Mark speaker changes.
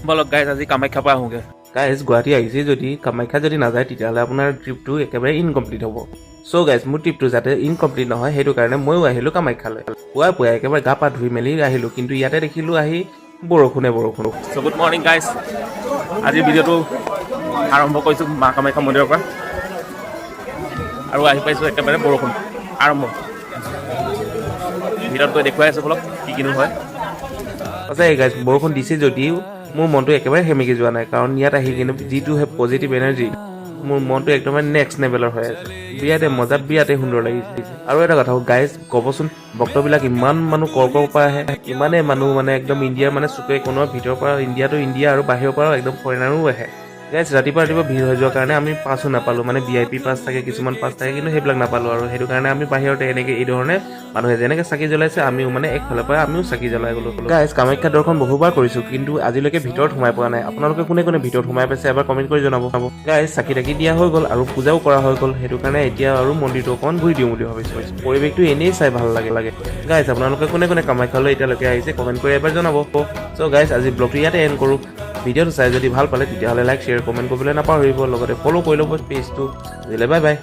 Speaker 1: বলক গাইজ আজি কামাখ্যাৰ পৰা আহোঁগৈ। গাইজ গুৱাহাটী আহিছে যদি কামাখ্যা যদি নাযায় তেতিয়াহ'লে আপোনাৰ ট্ৰিপটো একেবাৰে ইনকমপ্লিট হ'ব। চ' গাইজ মোৰ ট্ৰিপটো যাতে ইনকমপ্লিট নহয় সেইটো কাৰণে ময়ো আহিলোঁ কামাখ্যালৈ। পুৱাই পুৱাই একেবাৰে গা পা ধুই মেলি আহিলোঁ, কিন্তু ইয়াতে দেখিলোঁ আহি বৰষুণ। চ' গুড মৰ্ণিং গাইজ, আজিৰ ভিডিঅ'টো আৰম্ভ কৰিছোঁ মা কামাখ্যা মন্দিৰৰ পৰা আৰু আহি পাইছোঁ একেবাৰে বৰষুণ আৰম্ভ। ভিতৰত গৈ দেখুৱাই আছোঁ বলক কি কিনো হয়। সঁচাই গাইজ বৰষুণ দিছে যদিও মোৰ মনটো একেবাৰে সেমেকি যোৱা নাই, কাৰণ ইয়াত আহি কিন্তু যিটো পজিটিভ এনাৰ্জি মোৰ মনটো একদম নেক্সট লেভেলৰ হৈ আছে। বিৰাটে মজা, বিৰাটে সুন্দৰ লাগিছে। আৰু এটা কথা গাইজ ক'বচোন, ভক্তবিলাক ইমান মানুহ কৰ পৰা আহে, ইমানেই মানুহ মানে একদম ইণ্ডিয়াৰ মানে চুকে কোনোবা ভিতৰৰ পৰা ইণ্ডিয়াটো ইণ্ডিয়া আৰু বাহিৰৰ পৰাও একদম ফৰেনাৰো আহে। গাইজ ৰাতিপুৱা ভিৰ হৈ যোৱাৰ কাৰণে আমি পাছো নাপালোঁ, মানে VIP পাছ থাকে, কিছুমান পাছ থাকে, কিন্তু সেইবিলাক নাপালোঁ। আৰু সেইটো কাৰণে আমি বাহিৰতে এনেকৈ এই ধৰণে মানুহে যেনেকৈ চাকি জ্বলাইছে আমিও মানে একফালৰ পৰা আমিও চাকি জ্বলাই গ'লোঁ। গাইজ কামাখ্যা দৰ্শন বহুবাৰ কৰিছোঁ, কিন্তু আজিলৈকে ভিতৰত সোমাই পোৱা নাই। আপোনালোকে কোনে কোনে ভিতৰত সোমাই পাইছে এবাৰ কমেণ্ট কৰি জনাব। গাইজ চাকি তাকি দিয়া হৈ গ'ল আৰু পূজাও কৰা হৈ গ'ল, সেইটো কাৰণে এতিয়া আৰু মন্দিৰটো অকণমান ঘূৰি দিওঁ বুলি ভাবিছোঁ। পৰিৱেশটো এনেই চাই ভাল লাগে। গাইজ আপোনালোকে কোনে কোনে কামাখ্যালৈ এতিয়ালৈকে আহিছে কমেণ্ট কৰি এবাৰ জনাব। চ' গাইজ আজি ব্লগটো ইয়াতে এণ্ড কৰোঁ। ভিডিঅ'টো চাই যদি ভাল পালে তেতিয়াহ'লে লাইক, শ্বেয়াৰ, কমেণ্ট কৰিবলৈ নাপাহৰিব। লগতে ফ'ল' কৰি ল'ব পেজটো। আজিলৈ বাই বাই।